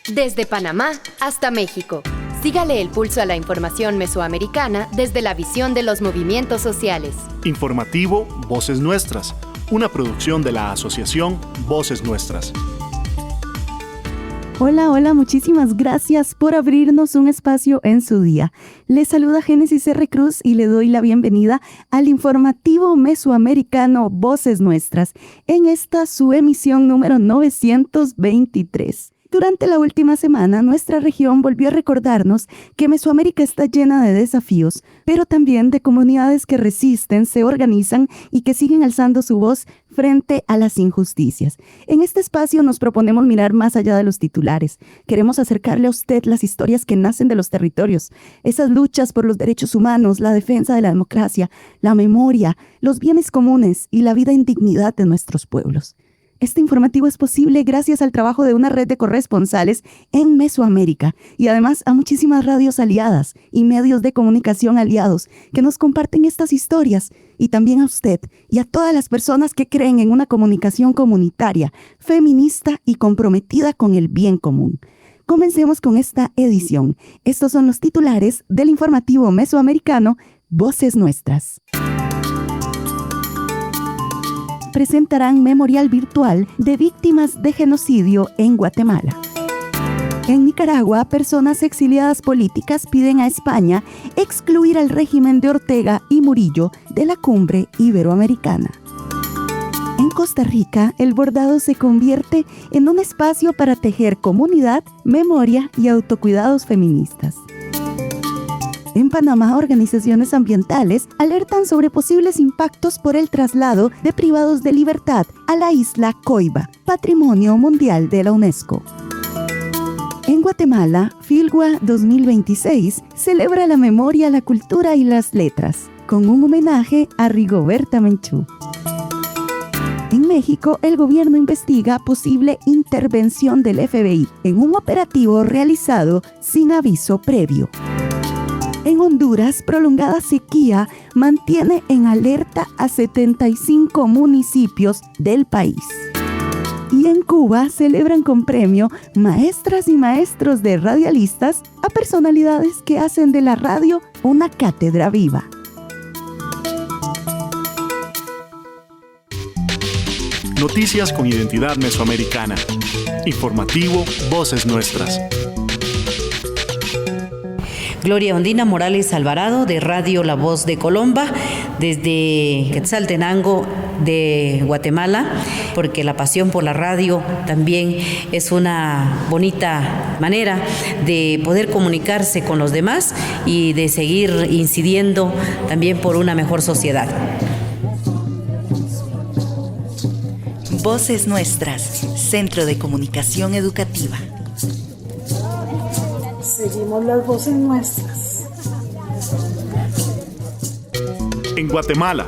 Desde Panamá hasta México. Sígale el pulso a la información mesoamericana desde la visión de los movimientos sociales. Informativo Voces Nuestras, una producción de la Asociación Voces Nuestras. Hola, muchísimas gracias por abrirnos un espacio en su día. Les saluda Génesis R. Cruz y le doy la bienvenida al informativo mesoamericano Voces Nuestras, en esta su emisión número 923. Durante la última semana, nuestra región volvió a recordarnos que Mesoamérica está llena de desafíos, pero también de comunidades que resisten, se organizan y que siguen alzando su voz frente a las injusticias. En este espacio nos proponemos mirar más allá de los titulares. Queremos acercarle a usted las historias que nacen de los territorios, esas luchas por los derechos humanos, la defensa de la democracia, la memoria, los bienes comunes y la vida en dignidad de nuestros pueblos. Este informativo es posible gracias al trabajo de una red de corresponsales en Mesoamérica y además a muchísimas radios aliadas y medios de comunicación aliados que nos comparten estas historias, y también a usted y a todas las personas que creen en una comunicación comunitaria, feminista y comprometida con el bien común. Comencemos con esta edición. Estos son los titulares del informativo mesoamericano Voces Nuestras. Presentarán memorial virtual de víctimas de genocidio en Guatemala. En Nicaragua, personas exiliadas políticas piden a España excluir al régimen de Ortega y Murillo de la Cumbre Iberoamericana. En Costa Rica, el bordado se convierte en un espacio para tejer comunidad, memoria y autocuidados feministas. En Panamá, organizaciones ambientales alertan sobre posibles impactos por el traslado de privados de libertad a la isla Coiba, Patrimonio Mundial de la UNESCO. En Guatemala, Filgua 2026 celebra la memoria, la cultura y las letras, con un homenaje a Rigoberta Menchú. En México, el gobierno investiga posible intervención del FBI en un operativo realizado sin aviso previo. En Honduras, prolongada sequía mantiene en alerta a 75 municipios del país. Y en Cuba celebran con premio maestras y maestros de radialistas a personalidades que hacen de la radio una cátedra viva. Noticias con identidad mesoamericana. Informativo Voces Nuestras. Gloria Ondina Morales Alvarado, de Radio La Voz de Colomba, desde Quetzaltenango de Guatemala, porque la pasión por la radio también es una bonita manera de poder comunicarse con los demás y de seguir incidiendo también por una mejor sociedad. Voces Nuestras, Centro de Comunicación Educativa. Seguimos las voces nuestras. En Guatemala,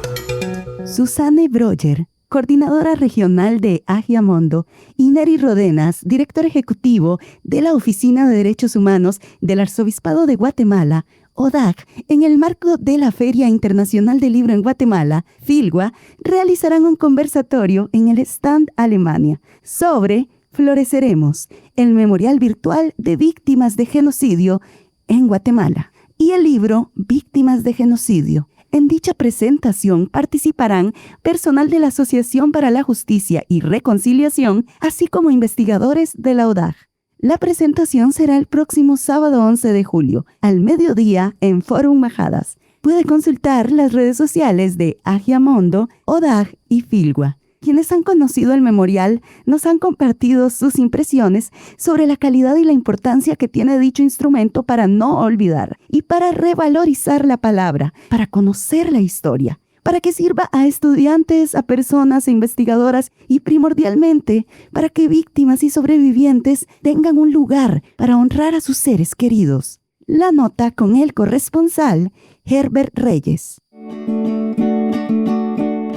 Susane Broyer, coordinadora regional de Agiamondo, y Neri Rodenas, director ejecutivo de la Oficina de Derechos Humanos del Arzobispado de Guatemala, ODAG, en el marco de la Feria Internacional del Libro en Guatemala, Filgua, realizarán un conversatorio en el stand Alemania sobre Floreceremos, el memorial virtual de víctimas de genocidio en Guatemala, y el libro Víctimas de Genocidio. En dicha presentación participarán personal de la Asociación para la Justicia y Reconciliación, así como investigadores de la ODAG. La presentación será el próximo sábado 11 de julio, al mediodía, en Fórum Majadas. Puede consultar las redes sociales de Agiamondo, ODAG y Filgua. Quienes han conocido el memorial nos han compartido sus impresiones sobre la calidad y la importancia que tiene dicho instrumento para no olvidar y para revalorizar la palabra, para conocer la historia, para que sirva a estudiantes, a personas, a investigadoras y primordialmente para que víctimas y sobrevivientes tengan un lugar para honrar a sus seres queridos. La nota con el corresponsal Herbert Reyes.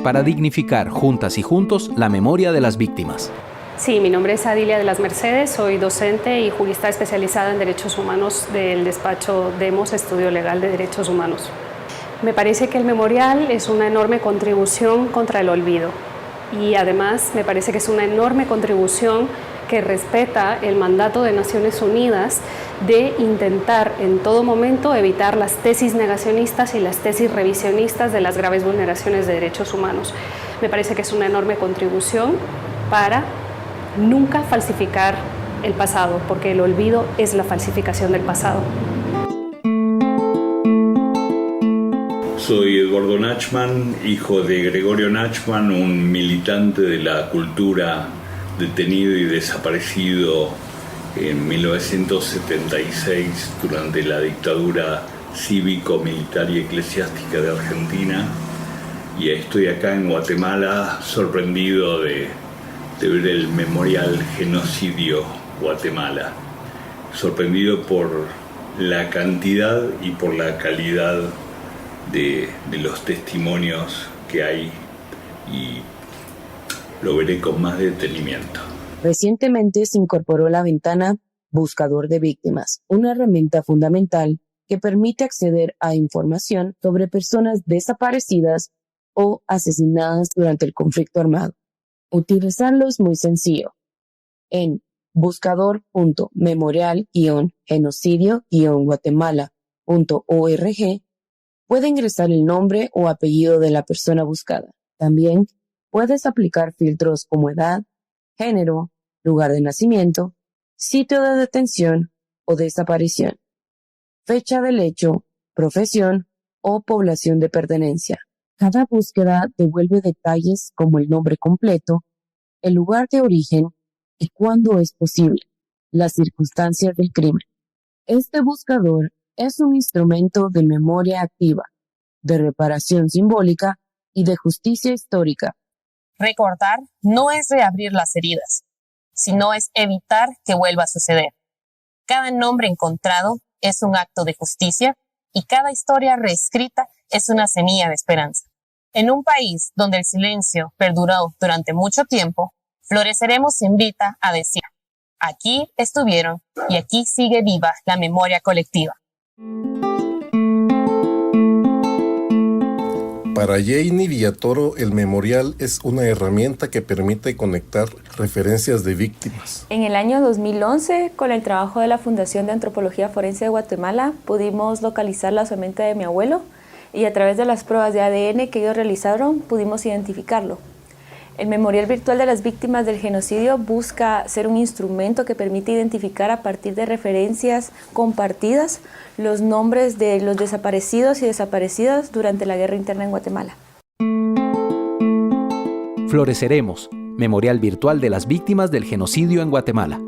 Para dignificar juntas y juntos la memoria de las víctimas. Sí, mi nombre es Adilia de las Mercedes, soy docente y jurista especializada en Derechos Humanos del despacho Demos, Estudio Legal de Derechos Humanos. Me parece que el memorial es una enorme contribución contra el olvido y además me parece que es una enorme contribución que respeta el mandato de Naciones Unidas de intentar en todo momento evitar las tesis negacionistas y las tesis revisionistas de las graves vulneraciones de derechos humanos. Me parece que es una enorme contribución para nunca falsificar el pasado, porque el olvido es la falsificación del pasado. Soy Eduardo Nachman, hijo de Gregorio Nachman, un militante de la cultura detenido y desaparecido en 1976 durante la dictadura cívico-militar y eclesiástica de Argentina. Y estoy acá en Guatemala sorprendido de ver el memorial Genocidio Guatemala. Sorprendido por la cantidad y por la calidad de los testimonios que hay, y lo veré con más detenimiento. Recientemente se incorporó la ventana Buscador de Víctimas, una herramienta fundamental que permite acceder a información sobre personas desaparecidas o asesinadas durante el conflicto armado. Utilizarlo es muy sencillo. En buscador.memorial-genocidio-guatemala.org puede ingresar el nombre o apellido de la persona buscada. También puedes aplicar filtros como edad, género, lugar de nacimiento, sitio de detención o desaparición, fecha del hecho, profesión o población de pertenencia. Cada búsqueda devuelve detalles como el nombre completo, el lugar de origen y cuándo es posible, las circunstancias del crimen. Este buscador es un instrumento de memoria activa, de reparación simbólica y de justicia histórica. Recordar no es reabrir las heridas, sino es evitar que vuelva a suceder. Cada nombre encontrado es un acto de justicia y cada historia reescrita es una semilla de esperanza. En un país donde el silencio perduró durante mucho tiempo, Floreceremos invita a decir: aquí estuvieron y aquí sigue viva la memoria colectiva. Para Janie Villatoro, el memorial es una herramienta que permite conectar referencias de víctimas. En el año 2011, con el trabajo de la Fundación de Antropología Forense de Guatemala, pudimos localizar la osamenta de mi abuelo y a través de las pruebas de ADN que ellos realizaron, pudimos identificarlo. El Memorial Virtual de las Víctimas del Genocidio busca ser un instrumento que permite identificar a partir de referencias compartidas los nombres de los desaparecidos y desaparecidas durante la guerra interna en Guatemala. Floreceremos, Memorial Virtual de las Víctimas del Genocidio en Guatemala.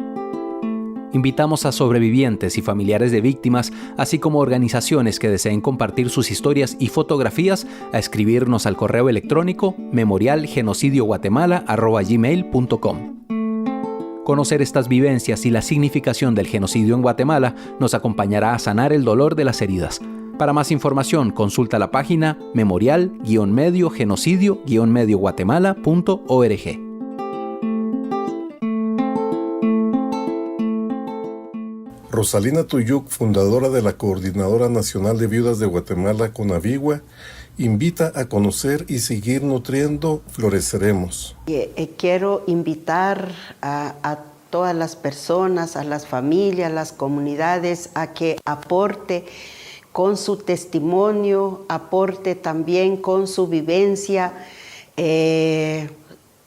Invitamos a sobrevivientes y familiares de víctimas, así como organizaciones que deseen compartir sus historias y fotografías, a escribirnos al correo electrónico memorialgenocidio.guatemala@gmail.com. Conocer estas vivencias y la significación del genocidio en Guatemala nos acompañará a sanar el dolor de las heridas. Para más información, consulta la página memorial-genocidio-guatemala.org. Rosalina Tuyuk, fundadora de la Coordinadora Nacional de Viudas de Guatemala, CONAVIGUA, invita a conocer y seguir nutriendo Floreceremos. Quiero invitar a todas las personas, a las familias, a las comunidades, a que aporte con su testimonio, aporte también con su vivencia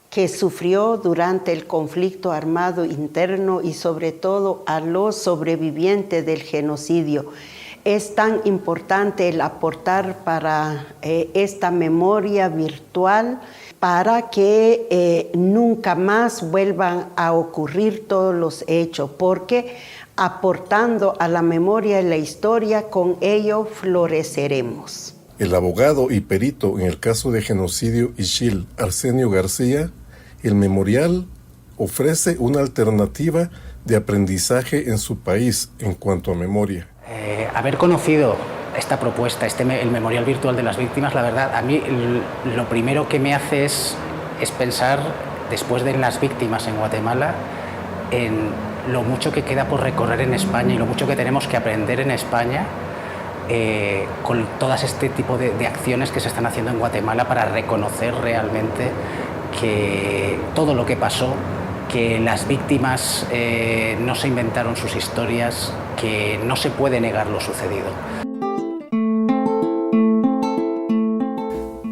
que sufrió durante el conflicto armado interno y sobre todo a los sobrevivientes del genocidio. Es tan importante el aportar para esta memoria virtual para que nunca más vuelvan a ocurrir todos los hechos, porque aportando a la memoria y la historia, con ello floreceremos. El abogado y perito en el caso de genocidio Ixil, Arsenio García, el memorial ofrece una alternativa de aprendizaje en su país en cuanto a memoria. Haber conocido esta propuesta, el Memorial Virtual de las Víctimas, la verdad, a mí lo primero que me hace es pensar, después de las víctimas en Guatemala, en lo mucho que queda por recorrer en España y lo mucho que tenemos que aprender en España con todas este tipo de acciones que se están haciendo en Guatemala para reconocer realmente que todo lo que pasó, que las víctimas no se inventaron sus historias, que no se puede negar lo sucedido.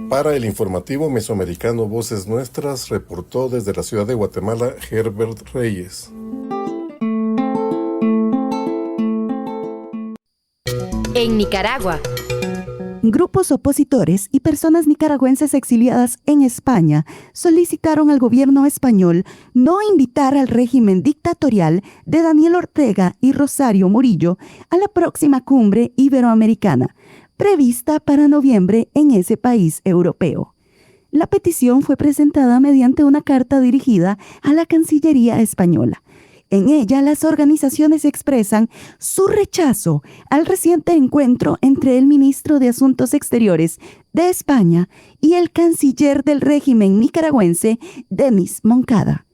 Para el informativo mesoamericano Voces Nuestras, reportó desde la ciudad de Guatemala Herbert Reyes. En Nicaragua. Grupos opositores y personas nicaragüenses exiliadas en España solicitaron al gobierno español no invitar al régimen dictatorial de Daniel Ortega y Rosario Murillo a la próxima cumbre iberoamericana, prevista para noviembre en ese país europeo. La petición fue presentada mediante una carta dirigida a la Cancillería española. En ella, las organizaciones expresan su rechazo al reciente encuentro entre el ministro de Asuntos Exteriores de España y el canciller del régimen nicaragüense, Denis Moncada.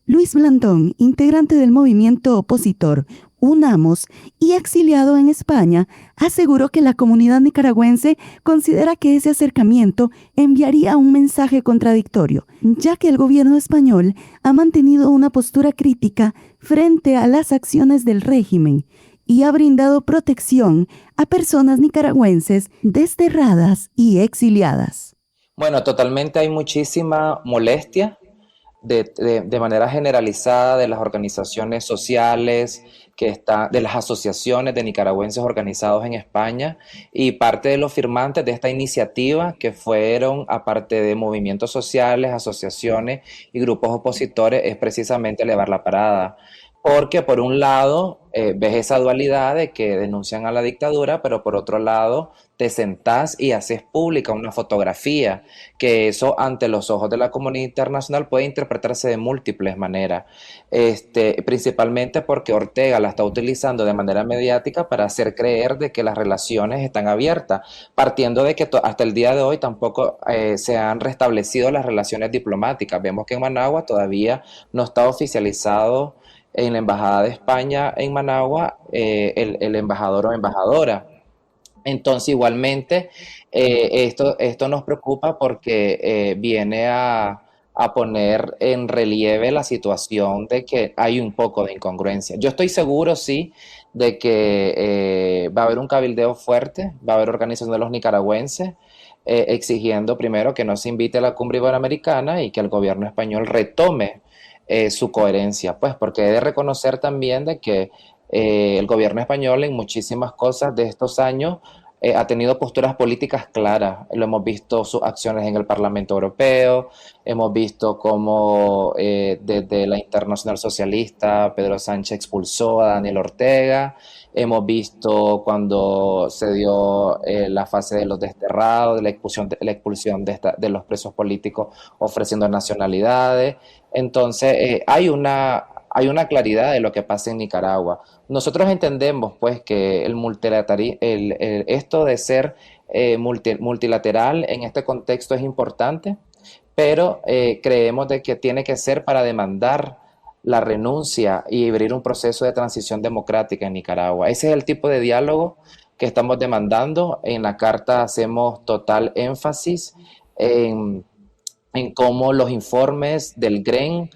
Luis Blandón, integrante del movimiento opositor Unamos y exiliado en España, aseguró que la comunidad nicaragüense considera que ese acercamiento enviaría un mensaje contradictorio, ya que el gobierno español ha mantenido una postura crítica frente a las acciones del régimen y ha brindado protección a personas nicaragüenses desterradas y exiliadas. Bueno, totalmente hay muchísima molestia de manera generalizada de las organizaciones sociales, de las asociaciones de nicaragüenses organizados en España, y parte de los firmantes de esta iniciativa, que fueron, aparte de movimientos sociales, asociaciones y grupos opositores, es precisamente elevar la parada. Porque por un lado ves esa dualidad de que denuncian a la dictadura, pero por otro lado te sentás y haces pública una fotografía, que eso ante los ojos de la comunidad internacional puede interpretarse de múltiples maneras, principalmente porque Ortega la está utilizando de manera mediática para hacer creer de que las relaciones están abiertas, partiendo de que hasta el día de hoy tampoco se han restablecido las relaciones diplomáticas. Vemos que en Managua todavía no está oficializado en la Embajada de España en Managua el embajador o embajadora. Entonces, igualmente, esto nos preocupa porque viene a poner en relieve la situación de que hay un poco de incongruencia. Yo estoy seguro, sí, de que va a haber un cabildeo fuerte, va a haber organización de los nicaragüenses, exigiendo primero que no se invite a la cumbre iberoamericana y que el gobierno español retome su coherencia, pues, porque he de reconocer también de que el gobierno español en muchísimas cosas de estos años ha tenido posturas políticas claras. Lo hemos visto sus acciones en el Parlamento Europeo, hemos visto cómo desde la Internacional Socialista Pedro Sánchez expulsó a Daniel Ortega, hemos visto cuando se dio la fase de los desterrados, de la expulsión de los presos políticos ofreciendo nacionalidades. Entonces hay una claridad de lo que pasa en Nicaragua. Nosotros entendemos pues que esto de ser multilateral en este contexto es importante, pero creemos de que tiene que ser para demandar la renuncia y abrir un proceso de transición democrática en Nicaragua. Ese es el tipo de diálogo que estamos demandando. En la carta hacemos total énfasis en cómo los informes del GREN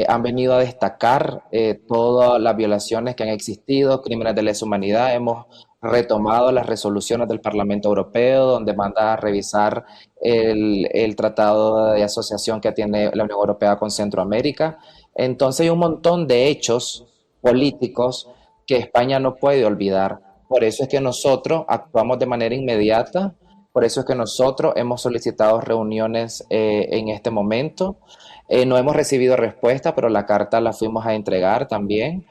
han venido a destacar todas las violaciones que han existido, crímenes de lesa humanidad. Hemos retomado las resoluciones del Parlamento Europeo, donde manda a revisar el tratado de asociación que tiene la Unión Europea con Centroamérica. Entonces hay un montón de hechos políticos que España no puede olvidar. Por eso es que nosotros actuamos de manera inmediata, por eso es que nosotros hemos solicitado reuniones en este momento. No hemos recibido respuesta, pero la carta la fuimos a entregar también.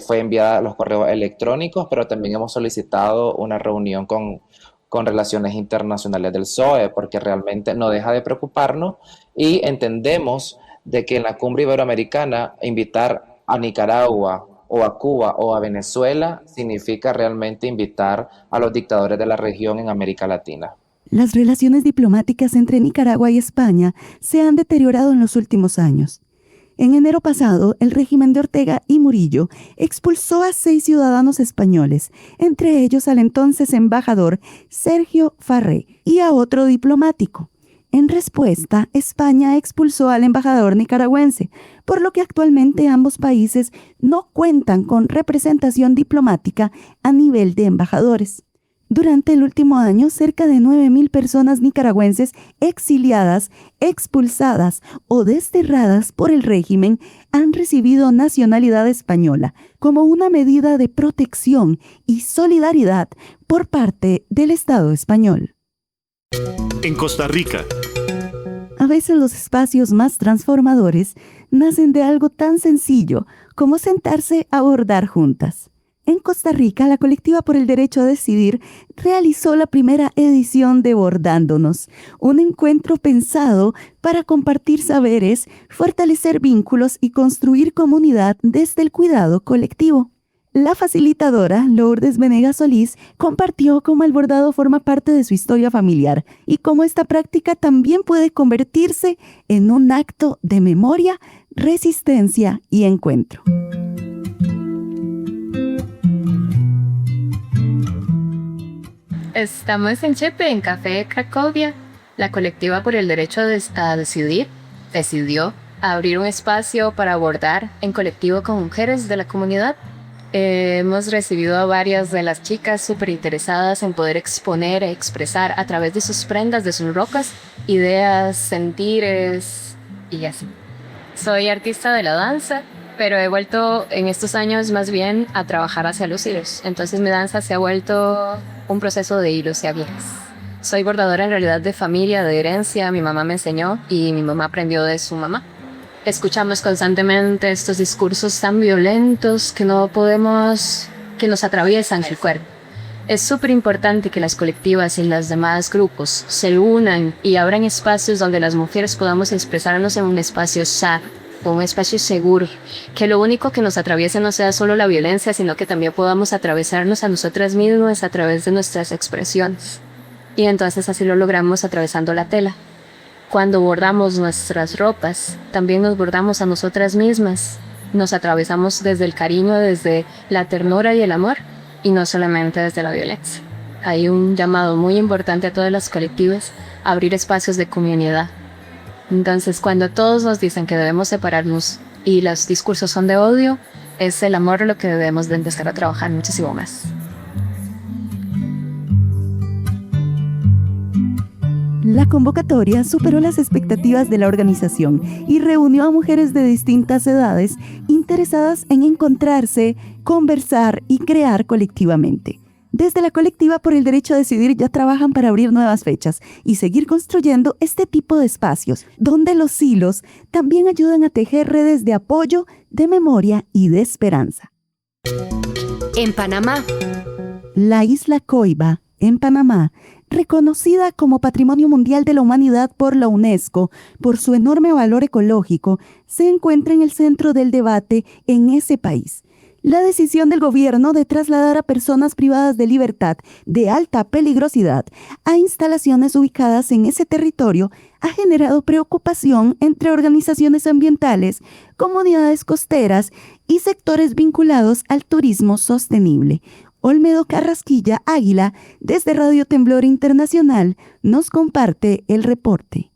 Fue enviada a los correos electrónicos, pero también hemos solicitado una reunión con Relaciones Internacionales del PSOE, porque realmente no deja de preocuparnos y entendemos de que en la cumbre iberoamericana invitar a Nicaragua o a Cuba o a Venezuela significa realmente invitar a los dictadores de la región en América Latina. Las relaciones diplomáticas entre Nicaragua y España se han deteriorado en los últimos años. En enero pasado, el régimen de Ortega y Murillo expulsó a 6 ciudadanos españoles, entre ellos al entonces embajador Sergio Farré y a otro diplomático. En respuesta, España expulsó al embajador nicaragüense, por lo que actualmente ambos países no cuentan con representación diplomática a nivel de embajadores. Durante el último año, cerca de 9.000 personas nicaragüenses exiliadas, expulsadas o desterradas por el régimen han recibido nacionalidad española como una medida de protección y solidaridad por parte del Estado español. En Costa Rica. A veces los espacios más transformadores nacen de algo tan sencillo como sentarse a bordar juntas. En Costa Rica, la Colectiva por el Derecho a Decidir realizó la primera edición de Bordándonos, un encuentro pensado para compartir saberes, fortalecer vínculos y construir comunidad desde el cuidado colectivo. La facilitadora, Lourdes Venegas Solís, compartió cómo el bordado forma parte de su historia familiar y cómo esta práctica también puede convertirse en un acto de memoria, resistencia y encuentro. Estamos en Chepe, en Café Cracovia. La Colectiva por el Derecho a Decidir decidió abrir un espacio para abordar en colectivo con mujeres de la comunidad. Hemos recibido a varias de las chicas súper interesadas en poder exponer e expresar a través de sus prendas, de sus rocas, ideas, sentires y así. Soy artista de la danza, pero he vuelto en estos años más bien a trabajar hacia los hilos. Entonces mi danza se ha vuelto un proceso de hilos y agujas. Soy bordadora en realidad de familia, de herencia. Mi mamá me enseñó y mi mamá aprendió de su mamá. Escuchamos constantemente estos discursos tan violentos que nos atraviesan el cuerpo. Es súper importante que las colectivas y los demás grupos se unan y abran espacios donde las mujeres podamos expresarnos en un espacio sano, un espacio seguro, que lo único que nos atraviese no sea solo la violencia, sino que también podamos atravesarnos a nosotras mismas a través de nuestras expresiones. Y entonces así lo logramos atravesando la tela. Cuando bordamos nuestras ropas, también nos bordamos a nosotras mismas. Nos atravesamos desde el cariño, desde la ternura y el amor, y no solamente desde la violencia. Hay un llamado muy importante a todas las colectivas a abrir espacios de comunidad. Entonces, cuando todos nos dicen que debemos separarnos y los discursos son de odio, es el amor lo que debemos de empezar a trabajar muchísimo más. La convocatoria superó las expectativas de la organización y reunió a mujeres de distintas edades interesadas en encontrarse, conversar y crear colectivamente. Desde la Colectiva por el Derecho a Decidir ya trabajan para abrir nuevas fechas y seguir construyendo este tipo de espacios, donde los hilos también ayudan a tejer redes de apoyo, de memoria y de esperanza. En Panamá. La isla Coiba, en Panamá, reconocida como Patrimonio Mundial de la Humanidad por la UNESCO por su enorme valor ecológico, se encuentra en el centro del debate en ese país. La decisión del gobierno de trasladar a personas privadas de libertad de alta peligrosidad a instalaciones ubicadas en ese territorio ha generado preocupación entre organizaciones ambientales, comunidades costeras y sectores vinculados al turismo sostenible. Olmedo Carrasquilla Águila, desde Radio Temblor Internacional, nos comparte el reporte.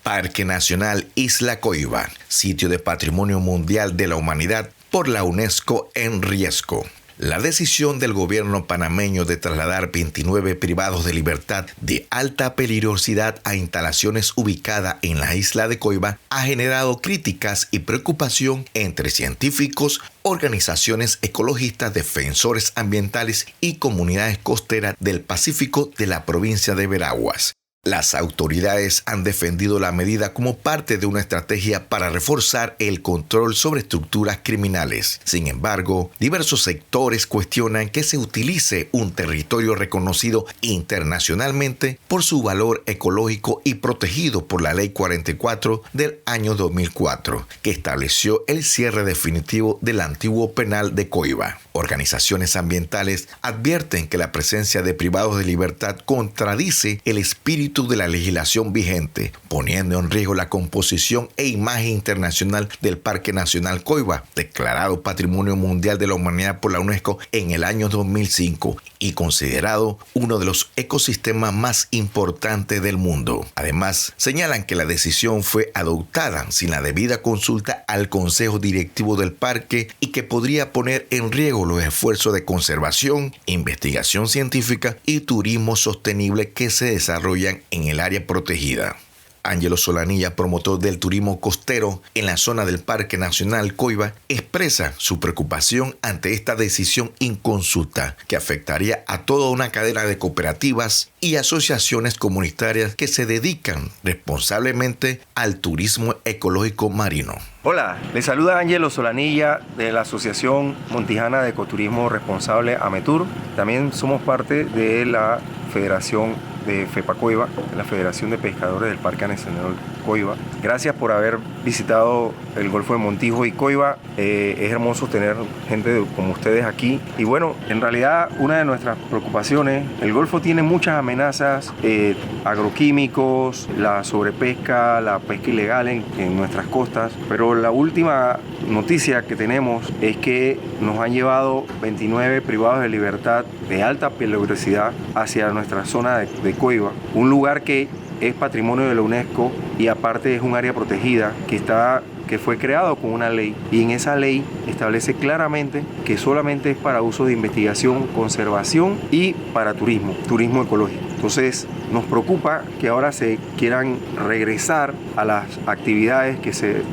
Parque Nacional Isla Coiba, sitio de Patrimonio Mundial de la Humanidad por la UNESCO en riesgo. La decisión del gobierno panameño de trasladar 29 privados de libertad de alta peligrosidad a instalaciones ubicadas en la isla de Coiba ha generado críticas y preocupación entre científicos, organizaciones ecologistas, defensores ambientales y comunidades costeras del Pacífico de la provincia de Veraguas. Las autoridades han defendido la medida como parte de una estrategia para reforzar el control sobre estructuras criminales. Sin embargo, diversos sectores cuestionan que se utilice un territorio reconocido internacionalmente por su valor ecológico y protegido por la Ley 44 del año 2004, que estableció el cierre definitivo del antiguo penal de Coiba. Organizaciones ambientales advierten que la presencia de privados de libertad contradice el espíritu espíritu de la legislación vigente, poniendo en riesgo la composición e imagen internacional del Parque Nacional Coiba, declarado Patrimonio Mundial de la Humanidad por la UNESCO en el año 2005 y considerado uno de los ecosistemas más importantes del mundo. Además, señalan que la decisión fue adoptada sin la debida consulta al Consejo Directivo del Parque y que podría poner en riesgo los esfuerzos de conservación, investigación científica y turismo sostenible que se desarrollan en el área protegida. Ángelo Solanilla, promotor del turismo costero en la zona del Parque Nacional Coiba, expresa su preocupación ante esta decisión inconsulta que afectaría a toda una cadena de cooperativas y asociaciones comunitarias que se dedican responsablemente al turismo ecológico marino. Hola, les saluda Ángelo Solanilla de la Asociación Montijana de Ecoturismo Responsable AMETUR. También somos parte de la Federación de FEPA Coiba, la Federación de Pescadores del Parque Nacional Coiba. Gracias por haber visitado el Golfo de Montijo y Coiba. Es hermoso tener gente como ustedes aquí. Y bueno, en realidad una de nuestras preocupaciones, el Golfo tiene muchas amenazas, agroquímicos, la sobrepesca, la pesca ilegal en nuestras costas, pero la última noticia que tenemos es que nos han llevado 29 privados de libertad de alta peligrosidad hacia nuestra zona de Coiba, un lugar que es patrimonio de la UNESCO y aparte es un área protegida que fue creado con una ley, y en esa ley establece claramente que solamente es para uso de investigación, conservación y para turismo ecológico. Entonces nos preocupa que ahora se quieran regresar a las actividades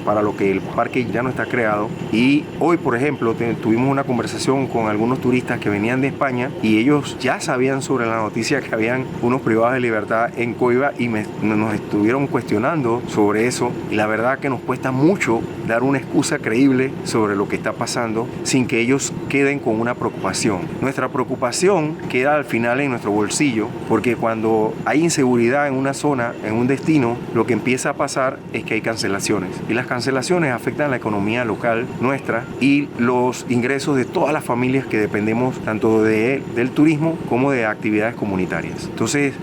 para lo que el parque ya no está creado. Y hoy, por ejemplo, tuvimos una conversación con algunos turistas que venían de España y ellos ya sabían sobre la noticia que habían unos privados de libertad en Coiba y nos estuvieron cuestionando sobre eso, y la verdad que nos cuesta mucho dar una excusa creíble sobre lo que está pasando sin que ellos queden con una preocupación. Nuestra preocupación queda al final en nuestro bolsillo, porque cuando hay inseguridad en una zona, en un destino, lo que empieza a pasar es que hay cancelaciones, y las cancelaciones afectan la economía local nuestra y los ingresos de todas las familias que dependemos tanto del turismo como de actividades comunitarias. Entonces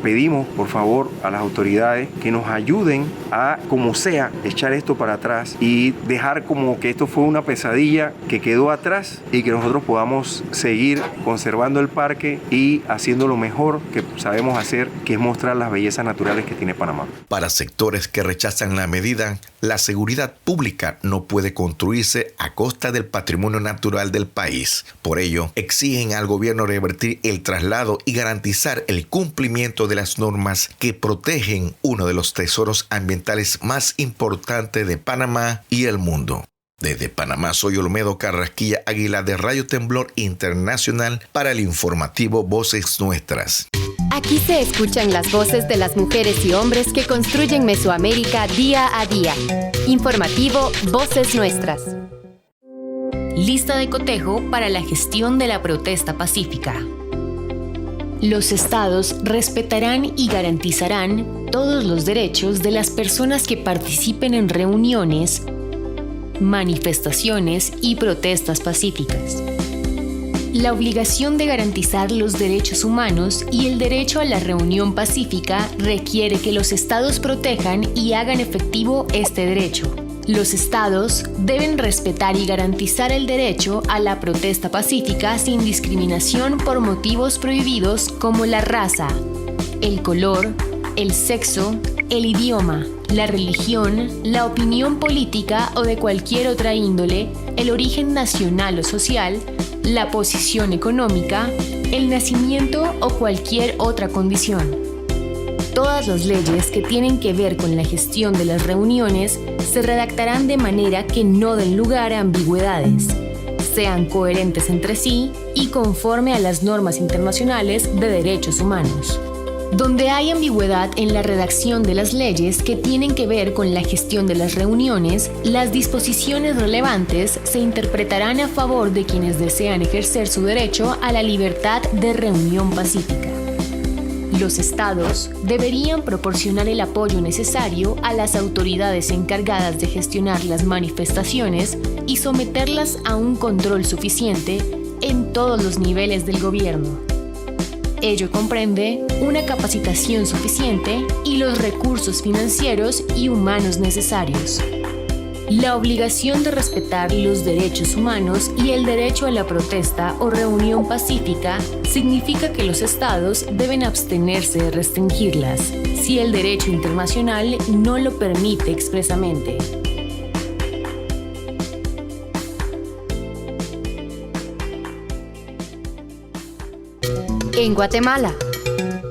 pedimos por favor a las autoridades que nos ayuden a, como sea, echar esto para atrás y dejar como que esto fue una pesadilla que quedó atrás, y que nosotros podamos seguir conservando el parque y haciendo lo mejor que sabemos hacer, que es mostrar las bellezas naturales que tiene Panamá. Para sectores que rechazan la medida, la seguridad pública no puede construirse a costa del patrimonio natural del país. Por ello, exigen al gobierno revertir el traslado y garantizar el cumplimiento de las normas que protegen uno de los tesoros ambientales más importantes de Panamá y el mundo. Desde Panamá, soy Olmedo Carrasquilla Águila de Radio Temblor Internacional para el informativo Voces Nuestras. Aquí se escuchan las voces de las mujeres y hombres que construyen Mesoamérica día a día. Informativo Voces Nuestras. Lista de cotejo para la gestión de la protesta pacífica. Los estados respetarán y garantizarán todos los derechos de las personas que participen en reuniones, manifestaciones y protestas pacíficas. La obligación de garantizar los derechos humanos y el derecho a la reunión pacífica requiere que los estados protejan y hagan efectivo este derecho. Los estados deben respetar y garantizar el derecho a la protesta pacífica sin discriminación por motivos prohibidos como la raza, el color, el sexo, el idioma, la religión, la opinión política o de cualquier otra índole, el origen nacional o social, la posición económica, el nacimiento o cualquier otra condición. Todas las leyes que tienen que ver con la gestión de las reuniones se redactarán de manera que no den lugar a ambigüedades, sean coherentes entre sí y conforme a las normas internacionales de derechos humanos. Donde hay ambigüedad en la redacción de las leyes que tienen que ver con la gestión de las reuniones, las disposiciones relevantes se interpretarán a favor de quienes desean ejercer su derecho a la libertad de reunión pacífica. Los estados deberían proporcionar el apoyo necesario a las autoridades encargadas de gestionar las manifestaciones y someterlas a un control suficiente en todos los niveles del gobierno. Ello comprende una capacitación suficiente y los recursos financieros y humanos necesarios. La obligación de respetar los derechos humanos y el derecho a la protesta o reunión pacífica significa que los estados deben abstenerse de restringirlas, si el derecho internacional no lo permite expresamente. En Guatemala.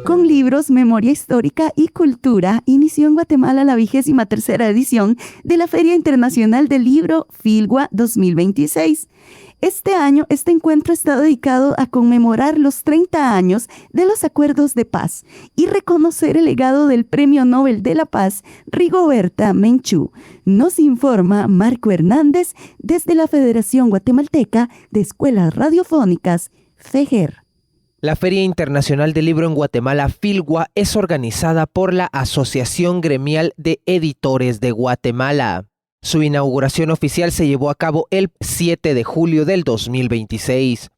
Con libros, memoria histórica y cultura, inició en Guatemala la 23ª edición de la Feria Internacional del Libro Filgua 2026. Este año, este encuentro está dedicado a conmemorar los 30 años de los acuerdos de paz y reconocer el legado del Premio Nobel de la Paz, Rigoberta Menchú. Nos informa Marco Hernández desde la Federación Guatemalteca de Escuelas Radiofónicas, FEGER. La Feria Internacional del Libro en Guatemala, Filgua, es organizada por la Asociación Gremial de Editores de Guatemala. Su inauguración oficial se llevó a cabo el 7 de julio del 2026.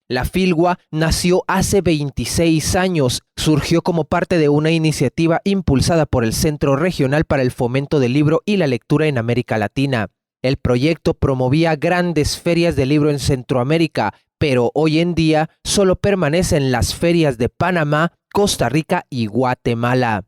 La Filgua nació hace 26 años. Surgió como parte de una iniciativa impulsada por el Centro Regional para el Fomento del Libro y la Lectura en América Latina. El proyecto promovía grandes ferias de libro en Centroamérica, pero hoy en día solo permanecen las ferias de Panamá, Costa Rica y Guatemala.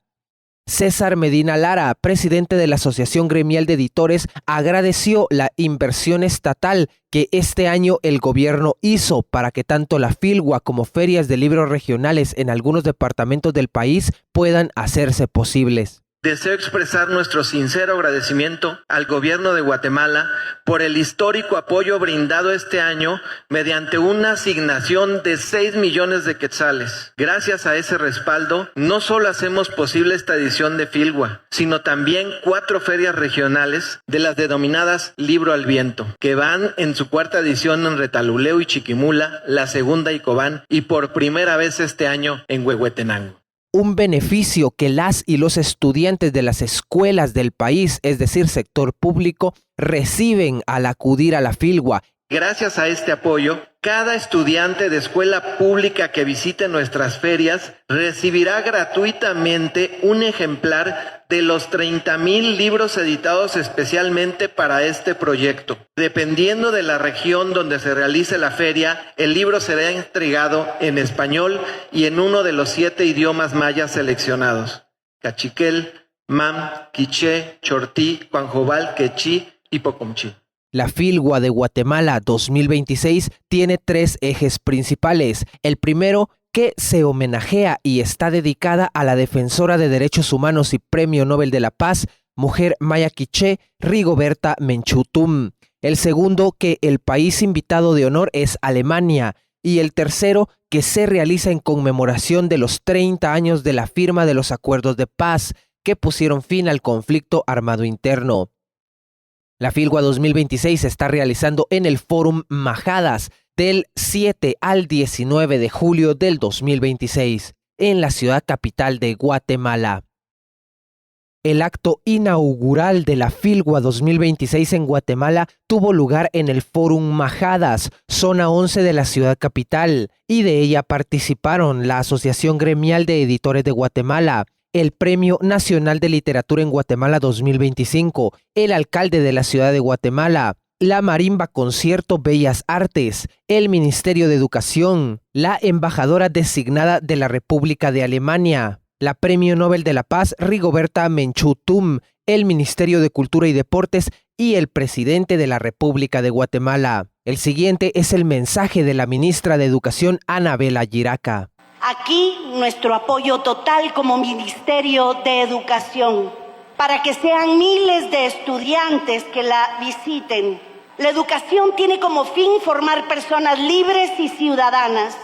César Medina Lara, presidente de la Asociación Gremial de Editores, agradeció la inversión estatal que este año el gobierno hizo para que tanto la Filgua como ferias de libros regionales en algunos departamentos del país puedan hacerse posibles. Deseo expresar nuestro sincero agradecimiento al gobierno de Guatemala por el histórico apoyo brindado este año mediante una asignación de 6 millones de quetzales. Gracias a ese respaldo, no solo hacemos posible esta edición de Filgua, sino también 4 ferias regionales de las denominadas Libro al Viento, que van en su 4ª edición en Retaluleu y Chiquimula, la 2ª Icobán y por primera vez este año en Huehuetenango. Un beneficio que las y los estudiantes de las escuelas del país, es decir, sector público, reciben al acudir a la Filgua. Gracias a este apoyo, cada estudiante de escuela pública que visite nuestras ferias recibirá gratuitamente un ejemplar de los 30,000 libros editados especialmente para este proyecto. Dependiendo de la región donde se realice la feria, el libro será entregado en español y en uno de los 7 idiomas mayas seleccionados: cachiquel, mam, quiché, chortí, cuanjobal, quechí y pocomchí. La Filgua de Guatemala 2026 tiene 3 ejes principales. El primero, que se homenajea y está dedicada a la defensora de derechos humanos y Premio Nobel de la Paz, mujer maya quiché, Rigoberta Menchú Tum. El segundo, que el país invitado de honor es Alemania. Y el tercero, que se realiza en conmemoración de los 30 años de la firma de los acuerdos de paz que pusieron fin al conflicto armado interno. La Filgua 2026 se está realizando en el Fórum Majadas del 7 al 19 de julio del 2026 en la ciudad capital de Guatemala. El acto inaugural de la Filgua 2026 en Guatemala tuvo lugar en el Fórum Majadas, zona 11 de la ciudad capital, y de ella participaron la Asociación Gremial de Editores de Guatemala, el Premio Nacional de Literatura en Guatemala 2025, el alcalde de la ciudad de Guatemala, la Marimba Concierto Bellas Artes, el Ministerio de Educación, la embajadora designada de la República de Alemania, la Premio Nobel de la Paz Rigoberta Menchú Tum, el Ministerio de Cultura y Deportes y el presidente de la República de Guatemala. El siguiente es el mensaje de la ministra de Educación, Anabela Giraca. Aquí nuestro apoyo total como Ministerio de Educación para que sean miles de estudiantes que la visiten. La educación tiene como fin formar personas libres y ciudadanas,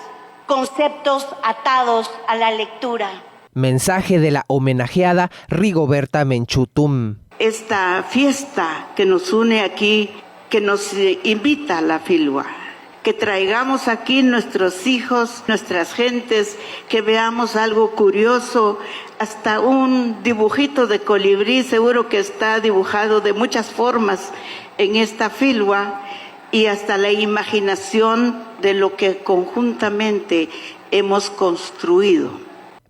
conceptos atados a la lectura. Mensaje de la homenajeada Rigoberta Menchú Tum. Esta fiesta que nos une aquí, que nos invita a la Filgua. Que traigamos aquí nuestros hijos, nuestras gentes, que veamos algo curioso, hasta un dibujito de colibrí, seguro que está dibujado de muchas formas en esta Filgua, y hasta la imaginación de lo que conjuntamente hemos construido.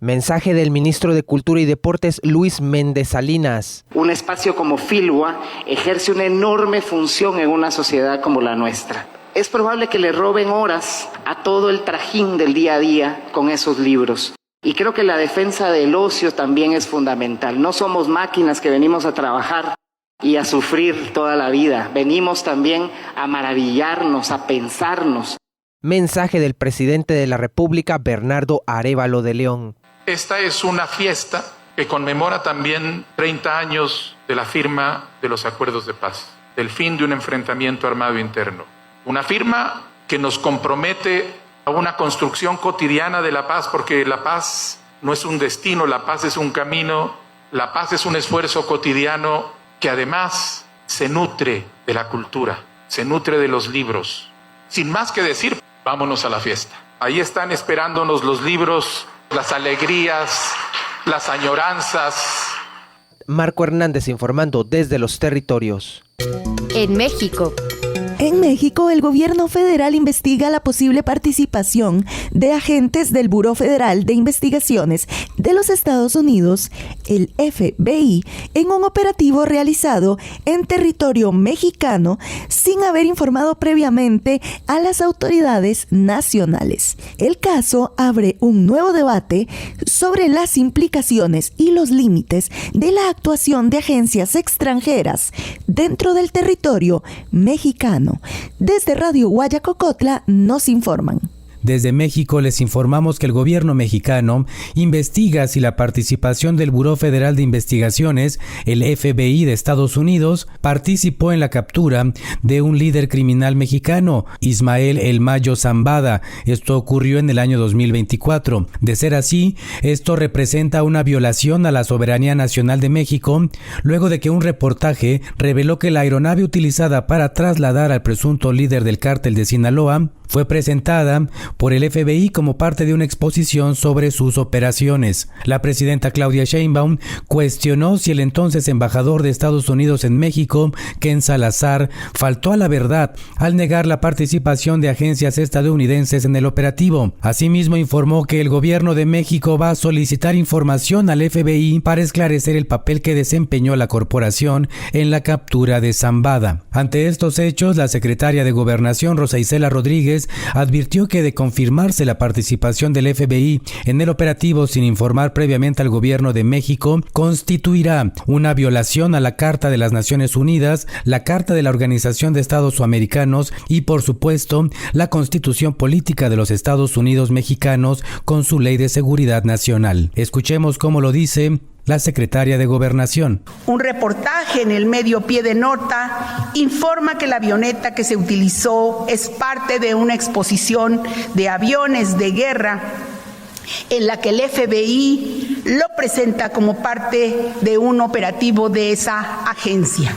Mensaje del ministro de Cultura y Deportes, Luis Méndez Salinas. Un espacio como Filwa ejerce una enorme función en una sociedad como la nuestra. Es probable que le roben horas a todo el trajín del día a día con esos libros. Y creo que la defensa del ocio también es fundamental. No somos máquinas que venimos a trabajar y a sufrir toda la vida. Venimos también a maravillarnos, a pensarnos. Mensaje del presidente de la República, Bernardo Arévalo de León. Esta es una fiesta que conmemora también 30 años de la firma de los acuerdos de paz, del fin de un enfrentamiento armado interno. Una firma que nos compromete a una construcción cotidiana de la paz, porque la paz no es un destino, la paz es un camino, la paz es un esfuerzo cotidiano que además se nutre de la cultura, se nutre de los libros. Sin más que decir, vámonos a la fiesta. Ahí están esperándonos los libros, las alegrías, las añoranzas. Marco Hernández informando desde los territorios. En México. En México, el gobierno federal investiga la posible participación de agentes del Buró Federal de Investigaciones de los Estados Unidos, el FBI, en un operativo realizado en territorio mexicano sin haber informado previamente a las autoridades nacionales. El caso abre un nuevo debate sobre las implicaciones y los límites de la actuación de agencias extranjeras dentro del territorio mexicano. Desde Radio Guayacocotla nos informan. Desde México les informamos que el gobierno mexicano investiga si la participación del Buró Federal de Investigaciones, el FBI de Estados Unidos, participó en la captura de un líder criminal mexicano, Ismael El Mayo Zambada. Esto ocurrió en el año 2024. De ser así, esto representa una violación a la soberanía nacional de México, luego de que un reportaje reveló que la aeronave utilizada para trasladar al presunto líder del cártel de Sinaloa fue presentada por el FBI como parte de una exposición sobre sus operaciones. La presidenta Claudia Sheinbaum cuestionó si el entonces embajador de Estados Unidos en México, Ken Salazar, faltó a la verdad al negar la participación de agencias estadounidenses en el operativo. Asimismo, informó que el gobierno de México va a solicitar información al FBI para esclarecer el papel que desempeñó la corporación en la captura de Zambada. Ante estos hechos, la secretaria de Gobernación, Rosa Isela Rodríguez, advirtió que de confirmarse la participación del FBI en el operativo sin informar previamente al gobierno de México, constituirá una violación a la Carta de las Naciones Unidas, la Carta de la Organización de Estados Suramericanos y, por supuesto, la Constitución Política de los Estados Unidos Mexicanos con su Ley de Seguridad Nacional. Escuchemos cómo lo dice la secretaria de Gobernación. Un reportaje en el medio Pie de Nota informa que la avioneta que se utilizó es parte de una exposición de aviones de guerra en la que el FBI lo presenta como parte de un operativo de esa agencia.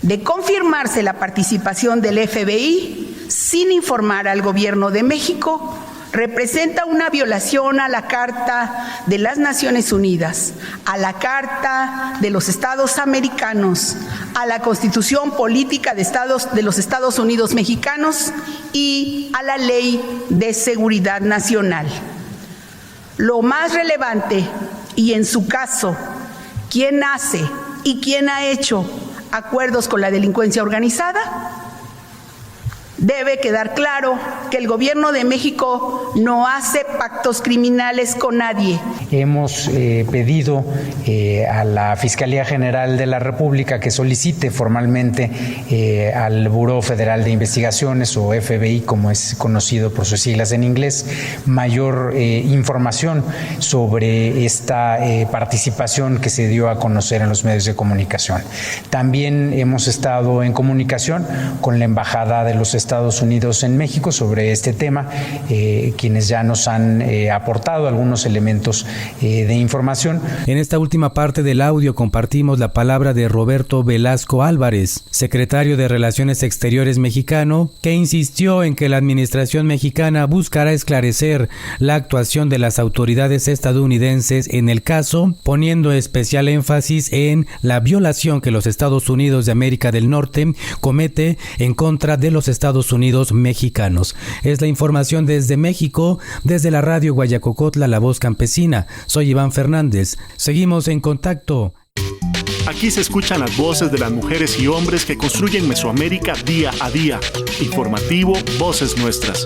De confirmarse la participación del FBI sin informar al gobierno de México, representa una violación a la Carta de las Naciones Unidas, a la Carta de los Estados Americanos, a la Constitución Política de los Estados Unidos Mexicanos y a la Ley de Seguridad Nacional. Lo más relevante, y en su caso, ¿quién hace y quién ha hecho acuerdos con la delincuencia organizada? Debe quedar claro que el gobierno de México no hace pactos criminales con nadie. Hemos pedido a la Fiscalía General de la República que solicite formalmente al Buró Federal de Investigaciones, o FBI como es conocido por sus siglas en inglés, mayor información sobre esta participación que se dio a conocer en los medios de comunicación. También hemos estado en comunicación con la Embajada de los Estados Unidos en México sobre este tema, quienes ya nos han aportado algunos elementos de información. En esta última parte del audio compartimos la palabra de Roberto Velasco Álvarez, secretario de Relaciones Exteriores mexicano, que insistió en que la administración mexicana buscará esclarecer la actuación de las autoridades estadounidenses en el caso, poniendo especial énfasis en la violación que los Estados Unidos de América del Norte comete en contra de los Estados Estados Unidos mexicanos. Es la información desde México, desde la radio Guayacocotla, La Voz Campesina. Soy Iván Fernández. Seguimos en contacto. Aquí se escuchan las voces de las mujeres y hombres que construyen Mesoamérica día a día. Informativo Voces Nuestras.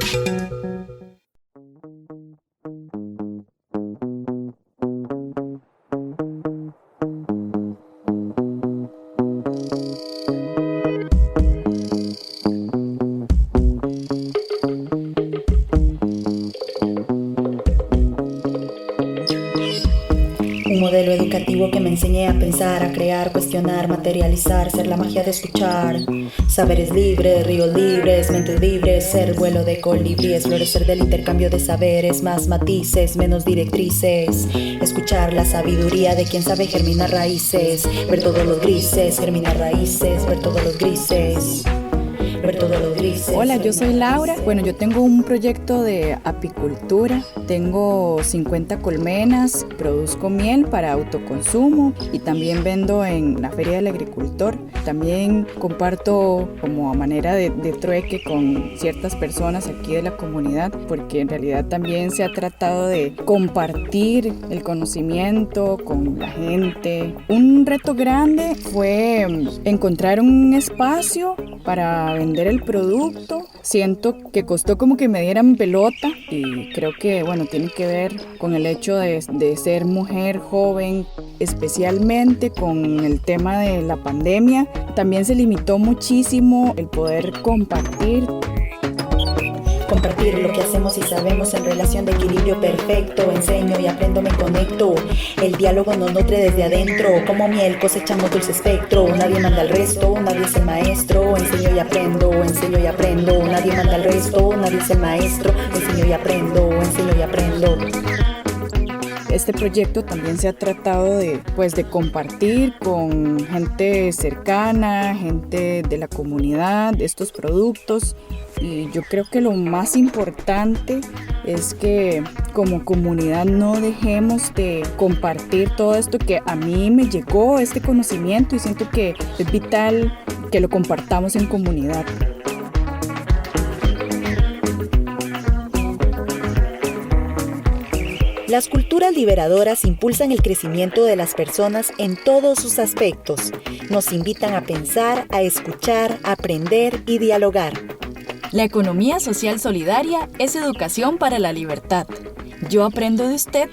Un modelo educativo que me enseñe a pensar, a crear, cuestionar, materializar, ser la magia de escuchar. Saberes libres, ríos libres, mentes libres, ser vuelo de colibríes, florecer del intercambio de saberes, más matices, menos directrices. Escuchar la sabiduría de quien sabe germinar raíces, ver todos los grises, germinar raíces, ver todos los grises. Hola, yo soy Laura. Bueno, yo tengo un proyecto de apicultura. Tengo 50 colmenas, produzco miel para autoconsumo y también vendo en la Feria del Agricultor. También comparto como a manera de trueque con ciertas personas aquí de la comunidad, porque en realidad también se ha tratado de compartir el conocimiento con la gente. Un reto grande fue encontrar un espacio para vender el producto. Siento que costó como que me dieran pelota y creo que, bueno, tiene que ver con el hecho de ser mujer joven, especialmente con el tema de la pandemia. También se limitó muchísimo el poder compartir lo que hacemos y sabemos en relación de equilibrio perfecto. Enseño y aprendo, me conecto. El diálogo nos nutre desde adentro. Como miel cosechamos dulce espectro. Nadie manda al resto, nadie es el maestro. Enseño y aprendo, enseño y aprendo. Nadie manda al resto, nadie es el maestro. Enseño y aprendo, enseño y aprendo. Este proyecto también se ha tratado de compartir con gente cercana, gente de la comunidad, estos productos. Y yo creo que lo más importante es que como comunidad no dejemos de compartir todo esto que a mí me llegó, este conocimiento, y siento que es vital que lo compartamos en comunidad. Las culturas liberadoras impulsan el crecimiento de las personas en todos sus aspectos. Nos invitan a pensar, a escuchar, a aprender y dialogar. La economía social solidaria es educación para la libertad. Yo aprendo de usted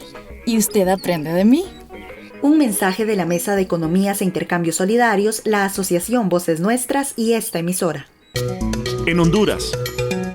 y usted aprende de mí. Un mensaje de la Mesa de Economías e Intercambios Solidarios, la Asociación Voces Nuestras y esta emisora. En Honduras.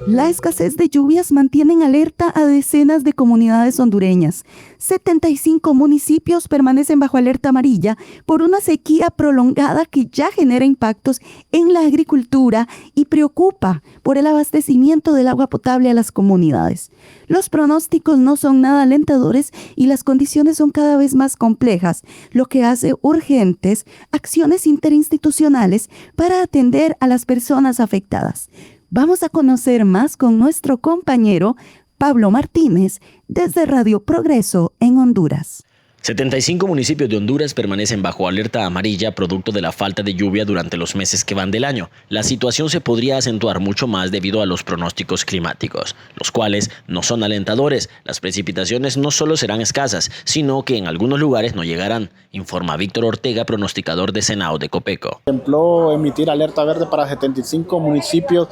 La escasez de lluvias mantiene en alerta a decenas de comunidades hondureñas. 75 municipios permanecen bajo alerta amarilla por una sequía prolongada que ya genera impactos en la agricultura y preocupa por el abastecimiento del agua potable a las comunidades. Los pronósticos no son nada alentadores y las condiciones son cada vez más complejas, lo que hace urgentes acciones interinstitucionales para atender a las personas afectadas. Vamos a conocer más con nuestro compañero Pablo Martínez desde Radio Progreso en Honduras. 75 municipios de Honduras permanecen bajo alerta amarilla producto de la falta de lluvia durante los meses que van del año. La situación se podría acentuar mucho más debido a los pronósticos climáticos, los cuales no son alentadores. Las precipitaciones no solo serán escasas, sino que en algunos lugares no llegarán, informa Víctor Ortega, pronosticador de Senao de Copeco. Ejemplo, emitir alerta verde para 75 municipios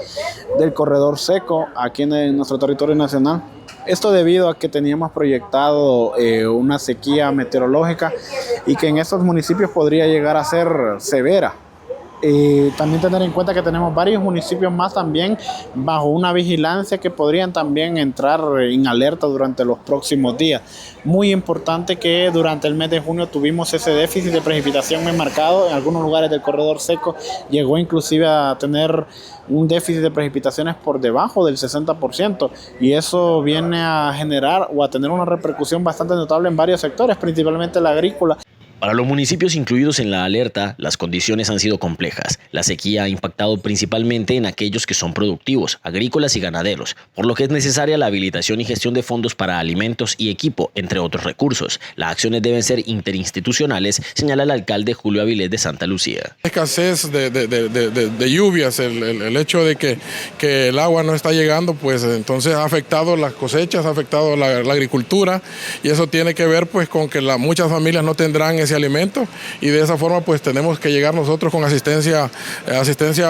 del corredor seco aquí en nuestro territorio nacional. Esto debido a que teníamos proyectado una sequía meteorológica y que en estos municipios podría llegar a ser severa. También tener en cuenta que tenemos varios municipios más también bajo una vigilancia que podrían también entrar en alerta durante los próximos días. Muy importante que durante el mes de junio tuvimos ese déficit de precipitación muy marcado. En algunos lugares del corredor seco llegó inclusive a tener un déficit de precipitaciones por debajo del 60%, y eso viene a generar o a tener una repercusión bastante notable en varios sectores, principalmente el agrícola. Para los municipios incluidos en la alerta, las condiciones han sido complejas. La sequía ha impactado principalmente en aquellos que son productivos, agrícolas y ganaderos, por lo que es necesaria la habilitación y gestión de fondos para alimentos y equipo, entre otros recursos. Las acciones deben ser interinstitucionales, señala el alcalde Julio Avilés de Santa Lucía. Escasez de lluvias, el hecho de que el agua no está llegando, pues entonces ha afectado las cosechas, ha afectado la agricultura, y eso tiene que ver pues con que muchas familias no tendrán ese alimento, y de esa forma pues tenemos que llegar nosotros con asistencia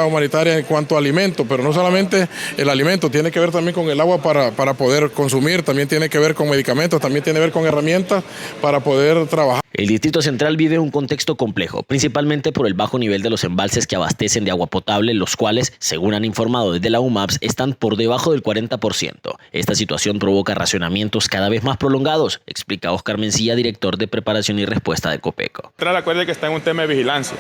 humanitaria en cuanto a alimento, pero no solamente el alimento, tiene que ver también con el agua para poder consumir, también tiene que ver con medicamentos, también tiene que ver con herramientas para poder trabajar. El Distrito Central vive un contexto complejo, principalmente por el bajo nivel de los embalses que abastecen de agua potable, los cuales, según han informado desde la UMAPS, están por debajo del 40%. Esta situación provoca racionamientos cada vez más prolongados, explica Oscar Mencía, director de preparación y respuesta de Copeco. Acuerde que está en un tema de vigilancia,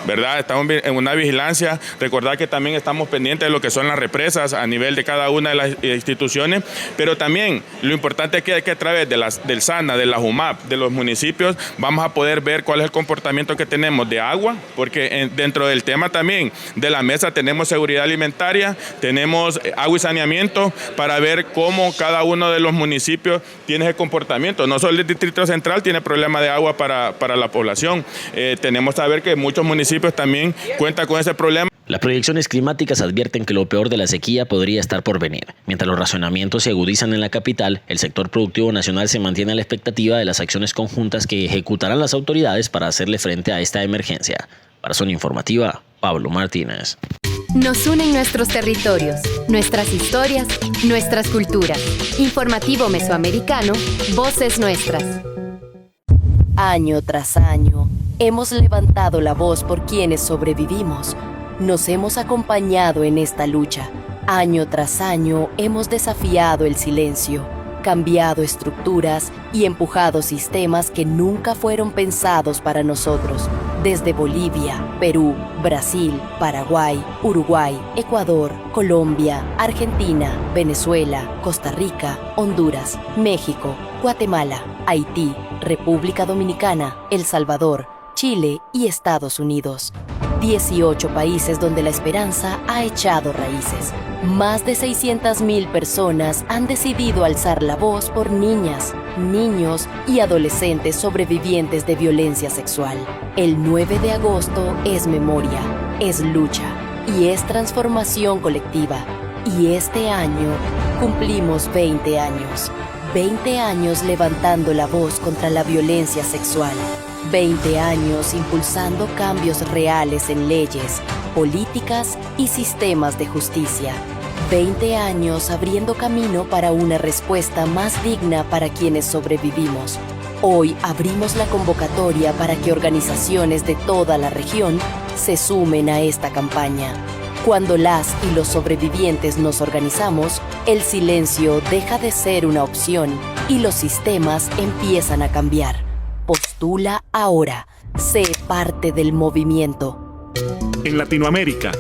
¿verdad? Estamos en una vigilancia, recordar que también estamos pendientes de lo que son las represas a nivel de cada una de las instituciones, pero también lo importante es que a través del SANA, de la UMAP, de los municipios, vamos a poder ver cuál es el comportamiento que tenemos de agua, porque dentro del tema también de la mesa tenemos seguridad alimentaria, tenemos agua y saneamiento, para ver cómo cada uno de los municipios tiene ese comportamiento. No solo el Distrito Central tiene problema de agua para la población, tenemos que saber que muchos municipios también cuentan con ese problema. Las proyecciones climáticas advierten que lo peor de la sequía podría estar por venir. Mientras los racionamientos se agudizan en la capital, el sector productivo nacional se mantiene a la expectativa de las acciones conjuntas que ejecutarán las autoridades para hacerle frente a esta emergencia. Para Zona Informativa, Pablo Martínez. Nos unen nuestros territorios, nuestras historias, nuestras culturas. Informativo Mesoamericano, Voces Nuestras. Año tras año, hemos levantado la voz por quienes sobrevivimos. Nos hemos acompañado en esta lucha. Año tras año hemos desafiado el silencio, cambiado estructuras y empujado sistemas que nunca fueron pensados para nosotros. Desde Bolivia, Perú, Brasil, Paraguay, Uruguay, Ecuador, Colombia, Argentina, Venezuela, Costa Rica, Honduras, México, Guatemala, Haití, República Dominicana, El Salvador, Chile y Estados Unidos. 18 países donde la esperanza ha echado raíces. Más de 600,000 personas han decidido alzar la voz por niñas, niños y adolescentes sobrevivientes de violencia sexual. El 9 de agosto es memoria, es lucha y es transformación colectiva. Y este año cumplimos 20 años. 20 años levantando la voz contra la violencia sexual. 20 años impulsando cambios reales en leyes, políticas y sistemas de justicia. 20 años abriendo camino para una respuesta más digna para quienes sobrevivimos. Hoy abrimos la convocatoria para que organizaciones de toda la región se sumen a esta campaña. Cuando las y los sobrevivientes nos organizamos, el silencio deja de ser una opción y los sistemas empiezan a cambiar. Postula ahora. Sé parte del movimiento. En Latinoamérica.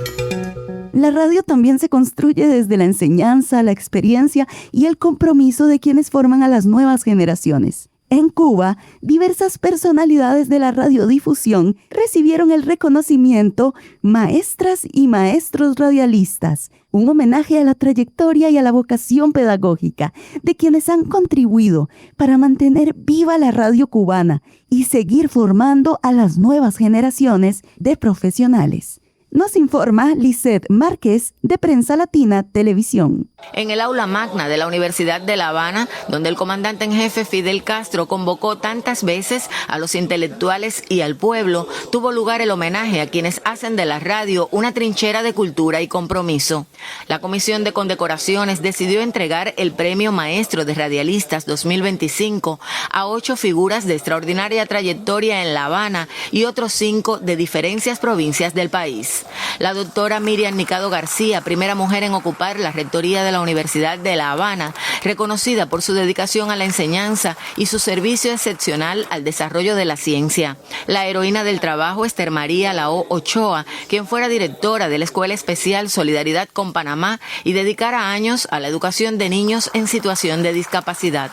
La radio también se construye desde la enseñanza, la experiencia y el compromiso de quienes forman a las nuevas generaciones. En Cuba, diversas personalidades de la radiodifusión recibieron el reconocimiento Maestras y Maestros Radialistas, un homenaje a la trayectoria y a la vocación pedagógica de quienes han contribuido para mantener viva la radio cubana y seguir formando a las nuevas generaciones de profesionales. Nos informa Lisette Márquez de Prensa Latina Televisión. En el aula magna de la Universidad de La Habana, donde el comandante en jefe Fidel Castro convocó tantas veces a los intelectuales y al pueblo, tuvo lugar el homenaje a quienes hacen de la radio una trinchera de cultura y compromiso. La Comisión de Condecoraciones decidió entregar el Premio Maestro de Radialistas 2025 a 8 figuras de extraordinaria trayectoria en La Habana y otros 5 de diferentes provincias del país. La doctora Miriam Nicado García, primera mujer en ocupar la rectoría de la Universidad de La Habana, reconocida por su dedicación a la enseñanza y su servicio excepcional al desarrollo de la ciencia. La heroína del trabajo, Esther María Lao Ochoa, quien fuera directora de la Escuela Especial Solidaridad con Panamá y dedicara años a la educación de niños en situación de discapacidad.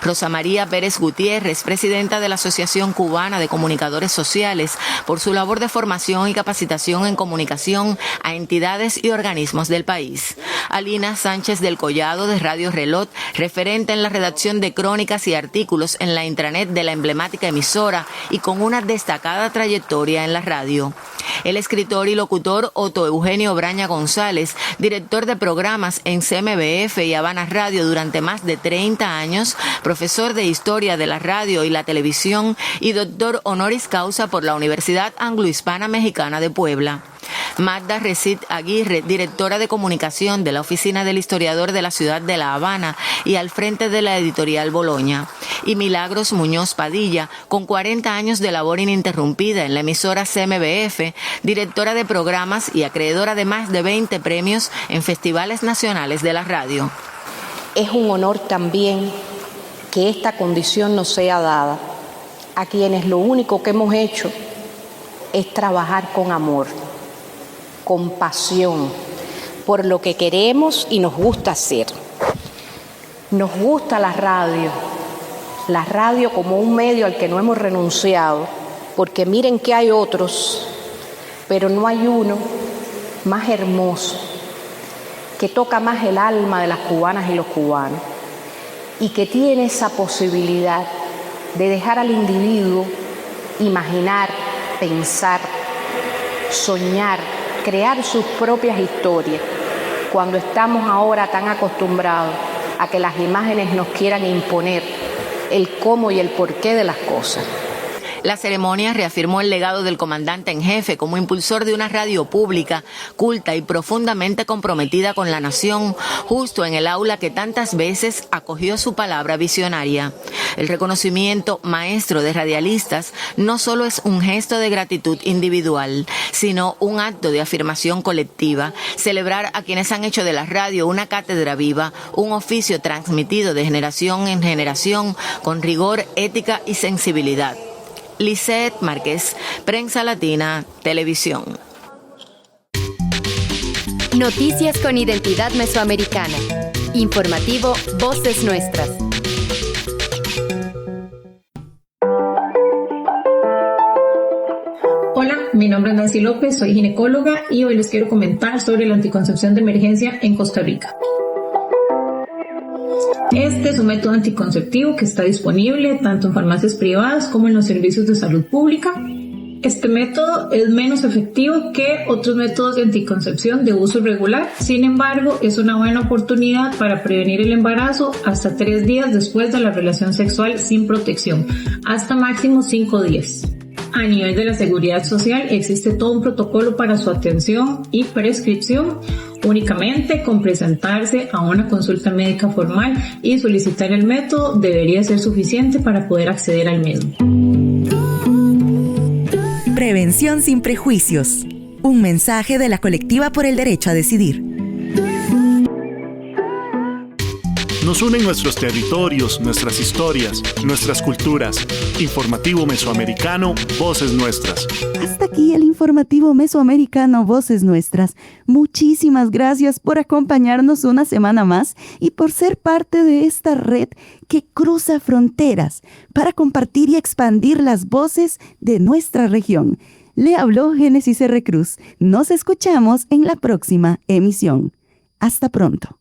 Rosa María Pérez Gutiérrez, presidenta de la Asociación Cubana de Comunicadores Sociales, por su labor de formación y capacitación en comunicación a entidades y organismos del país. Alina Sánchez del Collado, de Radio Reloj, referente en la redacción de crónicas y artículos en la intranet de la emblemática emisora y con una destacada trayectoria en la radio. El escritor y locutor Otto Eugenio Braña González, director de programas en CMBF y Habana Radio durante más de 30 años, profesor de Historia de la Radio y la Televisión y doctor honoris causa por la Universidad Anglohispana Mexicana de Puebla. Magda Recit Aguirre, directora de comunicación de la Oficina del Historiador de la Ciudad de La Habana y al frente de la editorial Boloña. Y Milagros Muñoz Padilla, con 40 años de labor ininterrumpida en la emisora CMBF, directora de programas y acreedora de más de 20 premios en festivales nacionales de la radio. Es un honor también que esta condición nos sea dada a quienes lo único que hemos hecho es trabajar con amor, con pasión, por lo que queremos y nos gusta hacer. Nos gusta la radio como un medio al que no hemos renunciado, porque miren que hay otros, pero no hay uno más hermoso, que toca más el alma de las cubanas y los cubanos, y que tiene esa posibilidad de dejar al individuo imaginar, pensar, soñar, crear sus propias historias, cuando estamos ahora tan acostumbrados a que las imágenes nos quieran imponer el cómo y el porqué de las cosas. La ceremonia reafirmó el legado del comandante en jefe como impulsor de una radio pública, culta y profundamente comprometida con la nación, justo en el aula que tantas veces acogió su palabra visionaria. El reconocimiento maestro de radialistas no solo es un gesto de gratitud individual, sino un acto de afirmación colectiva, celebrar a quienes han hecho de la radio una cátedra viva, un oficio transmitido de generación en generación con rigor, ética y sensibilidad. Lisette Márquez, Prensa Latina, Televisión. Noticias con identidad mesoamericana. Informativo Voces Nuestras. Hola, mi nombre es Nancy López, soy ginecóloga y hoy les quiero comentar sobre la anticoncepción de emergencia en Costa Rica. Este es un método anticonceptivo que está disponible tanto en farmacias privadas como en los servicios de salud pública. Este método es menos efectivo que otros métodos de anticoncepción de uso regular. Sin embargo, es una buena oportunidad para prevenir el embarazo hasta 3 días después de la relación sexual sin protección, hasta máximo 5 días. A nivel de la Seguridad Social existe todo un protocolo para su atención y prescripción. Únicamente con presentarse a una consulta médica formal y solicitar el método debería ser suficiente para poder acceder al mismo. Prevención sin prejuicios. Un mensaje de la Colectiva por el Derecho a Decidir. Nos unen nuestros territorios, nuestras historias, nuestras culturas. Informativo Mesoamericano, Voces Nuestras. Hasta aquí el Informativo Mesoamericano, Voces Nuestras. Muchísimas gracias por acompañarnos una semana más y por ser parte de esta red que cruza fronteras para compartir y expandir las voces de nuestra región. Le habló Génesis R. Cruz. Nos escuchamos en la próxima emisión. Hasta pronto.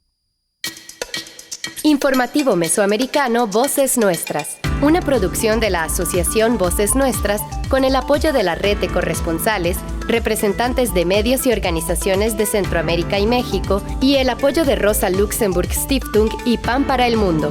Informativo Mesoamericano Voces Nuestras, una producción de la Asociación Voces Nuestras con el apoyo de la red de corresponsales, representantes de medios y organizaciones de Centroamérica y México y el apoyo de Rosa Luxemburg Stiftung y Pan para el Mundo.